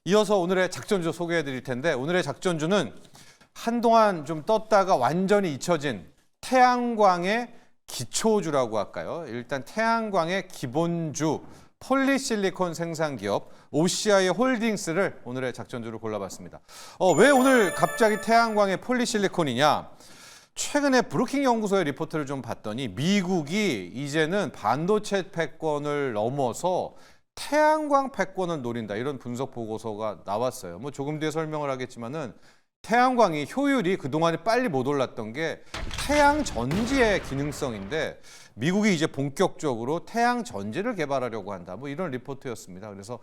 이어서 오늘의 작전주 소개해 드릴 텐데 오늘의 작전주는 한동안 좀 떴다가 완전히 잊혀진 태양광의 기초주라고 할까요? 일단 태양광의 기본주 폴리실리콘 생산 기업 OCI 홀딩스를 오늘의 작전주로 골라봤습니다. 왜 오늘 갑자기 태양광의 폴리실리콘이냐? 최근에 브루킹 연구소의 리포트를 좀 봤더니 미국이 이제는 반도체 패권을 넘어서 태양광 패권을 노린다, 이런 분석 보고서가 나왔어요. 뭐 조금 뒤에 설명을 하겠지만은 태양광이 효율이 그동안에 빨리 못 올랐던 게 태양 전지의 기능성인데 미국이 이제 본격적으로 태양 전지를 개발하려고 한다, 뭐 이런 리포트였습니다. 그래서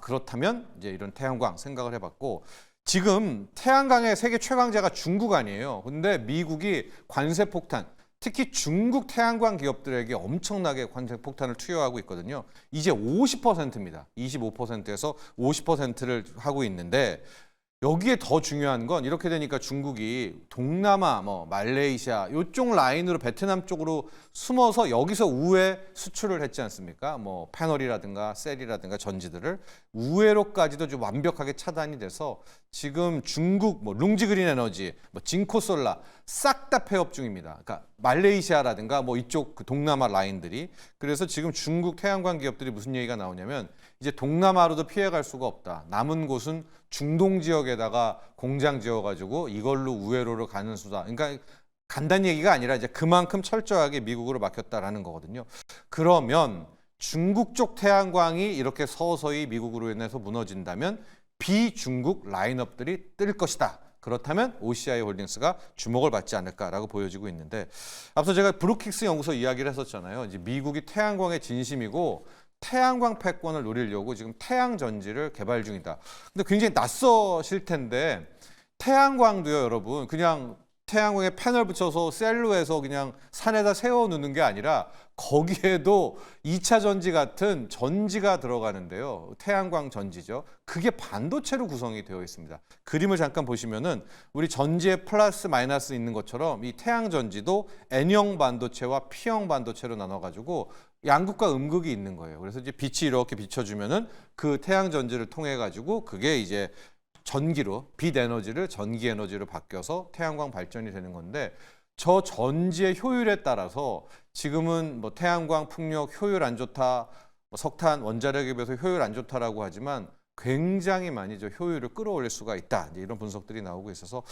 그렇다면 이제 이런 태양광 생각을 해봤고, 지금 태양광의 세계 최강자가 중국 아니에요. 근데 미국이 관세 폭탄, 특히 중국 태양광 기업들에게 엄청나게 관세 폭탄을 투여하고 있거든요. 이제 50%입니다. 25%에서 50%를 하고 있는데, 여기에 더 중요한 건 이렇게 되니까 중국이 동남아, 말레이시아 이쪽 라인으로 베트남 쪽으로 숨어서 여기서 우회 수출을 했지 않습니까? 패널이라든가 셀이라든가 전지들을 우회로까지도 좀 완벽하게 차단이 돼서 지금 중국 룽지 그린 에너지, 진코솔라 싹 다 폐업 중입니다. 그러니까 말레이시아라든가 이쪽 그 동남아 라인들이. 그래서 지금 중국 태양광 기업들이 무슨 얘기가 나오냐면 이제 동남아로도 피해갈 수가 없다. 남은 곳은 중동 지역에다가 공장 지어가지고 이걸로 우회로로 가는 수다. 그러니까 간단한 얘기가 아니라 이제 그만큼 철저하게 미국으로 막혔다라는 거거든요. 그러면 중국 쪽 태양광이 이렇게 서서히 미국으로 인해서 무너진다면 비중국 라인업들이 뜰 것이다. 그렇다면 OCI 홀딩스가 주목을 받지 않을까라고 보여지고 있는데, 앞서 제가 브루킹스 연구소 이야기를 했었잖아요. 이제 미국이 태양광의 진심이고 태양광 패권을 노리려고 지금 태양 전지를 개발 중이다. 근데 굉장히 낯서실 텐데 태양광도요, 여러분, 그냥 태양광에 패널 붙여서 셀로 해서 그냥 산에다 세워 놓는 게 아니라 거기에도 2차 전지 같은 전지가 들어가는데요. 태양광 전지죠. 그게 반도체로 구성이 되어 있습니다. 그림을 잠깐 보시면은 우리 전지에 플러스 마이너스 있는 것처럼 이 태양 전지도 N형 반도체와 P형 반도체로 나눠가지고 양극과 음극이 있는 거예요. 그래서 이제 빛이 이렇게 비춰주면은 그 태양 전지를 통해 가지고 그게 이제 전기로, 빛 에너지를 전기 에너지로 바뀌어서 태양광 발전이 되는 건데, 저 전지의 효율에 따라서 지금은 태양광 풍력 효율 안 좋다, 석탄 원자력에 비해서 효율 안 좋다라고 하지만 굉장히 많이 저 효율을 끌어올릴 수가 있다, 이런 분석들이 나오고 있어서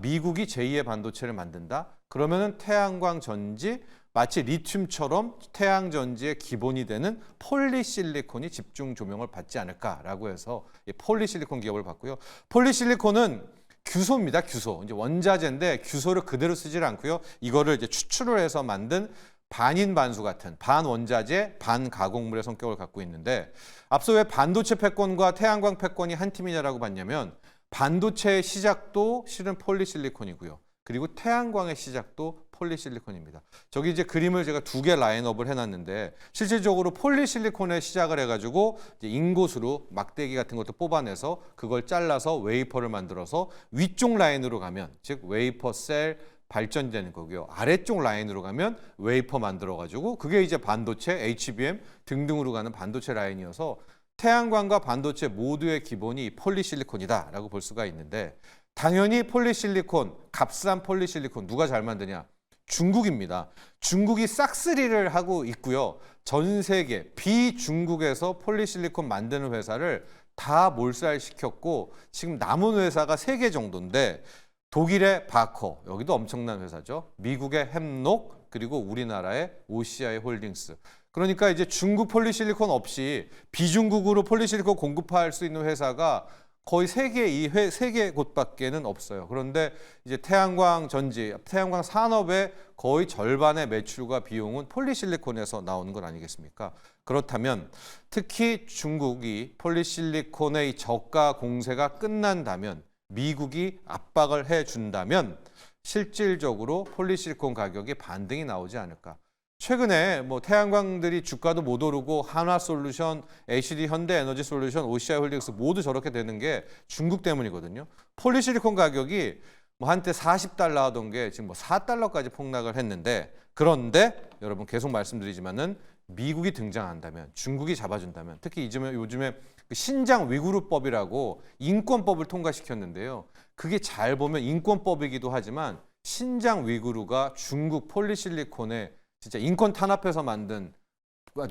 미국이 제2의 반도체를 만든다. 그러면은 태양광 전지, 마치 리튬처럼 태양 전지의 기본이 되는 폴리실리콘이 집중 조명을 받지 않을까라고 해서 이 폴리실리콘 기업을 봤고요. 폴리실리콘은 규소입니다. 규소. 이제 원자재인데 규소를 그대로 쓰질 않고요. 이거를 이제 추출을 해서 만든 반인반수 같은 반원자재, 반가공물의 성격을 갖고 있는데, 앞서 왜 반도체 패권과 태양광 패권이 한 팀이냐라고 봤냐면 반도체의 시작도 실은 폴리실리콘이고요. 그리고 태양광의 시작도 폴리실리콘입니다. 저기 이제 그림을 제가 두 개 라인업을 해놨는데, 실질적으로 폴리실리콘에 시작을 해가지고 이제 인곳으로 막대기 같은 것도 뽑아내서 그걸 잘라서 웨이퍼를 만들어서 위쪽 라인으로 가면, 즉 웨이퍼 셀 발전되는 거고요. 아래쪽 라인으로 가면 웨이퍼 만들어가지고 그게 이제 반도체, HBM 등등으로 가는 반도체 라인이어서 태양광과 반도체 모두의 기본이 폴리실리콘이다라고 볼 수가 있는데, 당연히 폴리실리콘, 값싼 폴리실리콘 누가 잘 만드냐? 중국입니다. 중국이 싹쓸이를 하고 있고요. 전 세계 비중국에서 폴리실리콘 만드는 회사를 다 몰살시켰고 지금 남은 회사가 3개 정도인데, 독일의 바커, 여기도 엄청난 회사죠. 미국의 햄녹, 그리고 우리나라의 OCI 홀딩스. 그러니까 이제 중국 폴리실리콘 없이 비중국으로 폴리실리콘 공급할 수 있는 회사가 거의 세 개 곳밖에는 없어요. 그런데 이제 태양광 전지, 태양광 산업의 거의 절반의 매출과 비용은 폴리실리콘에서 나오는 건 아니겠습니까? 그렇다면 특히 중국이 폴리실리콘의 저가 공세가 끝난다면, 미국이 압박을 해준다면 실질적으로 폴리실리콘 가격이 반등이 나오지 않을까. 최근에 태양광들이 주가도 못 오르고 한화솔루션, HD 현대에너지솔루션, OCI 홀딩스 모두 저렇게 되는 게 중국 때문이거든요. 폴리실리콘 가격이 한때 40달러 하던 게 지금 4달러까지 폭락을 했는데, 그런데 여러분 계속 말씀드리지만은 미국이 등장한다면, 중국이 잡아준다면, 특히 요즘에 그 신장 위구르법이라고 인권법을 통과시켰는데요. 그게 잘 보면 인권법이기도 하지만 신장 위구르가 중국 폴리실리콘의 진짜 인권 탄압해서 만든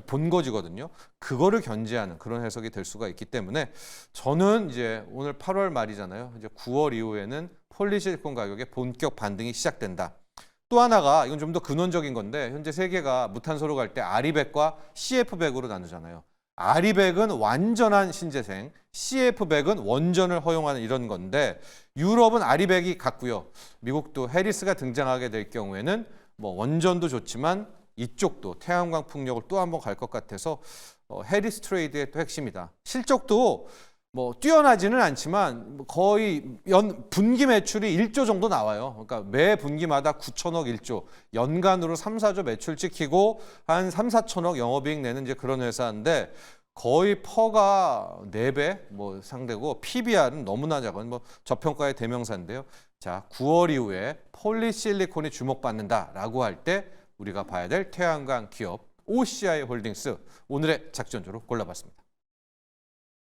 본거지거든요. 그거를 견제하는 그런 해석이 될 수가 있기 때문에 저는 이제 오늘 8월 말이잖아요. 이제 9월 이후에는 폴리실리콘 가격의 본격 반등이 시작된다. 또 하나가 이건 좀 더 근원적인 건데 현재 세계가 무탄소로 갈 때 아리백과 CF100으로 나누잖아요. 아리백은 완전한 신재생, CF100은 원전을 허용하는 이런 건데 유럽은 아리백이 같고요. 미국도 해리스가 등장하게 될 경우에는 뭐 원전도 좋지만 이쪽도 태양광 풍력을 또 한번 갈 것 같아서 해리스 트레이드의 또 핵심이다. 실적도 뭐 뛰어나지는 않지만 거의 분기 매출이 1조 정도 나와요. 그러니까 매 분기마다 9천억 1조, 연간으로 3, 4조 매출 찍히고 한 3, 4천억 영업이익 내는 이제 그런 회사인데 거의 퍼가 4배 뭐 상대고 PBR은 너무나 작은 뭐 저평가의 대명사인데요. 자, 9월 이후에 폴리실리콘이 주목받는다라고 할 때 우리가 봐야 될 태양광 기업 OCI 홀딩스 오늘의 작전주로 골라봤습니다.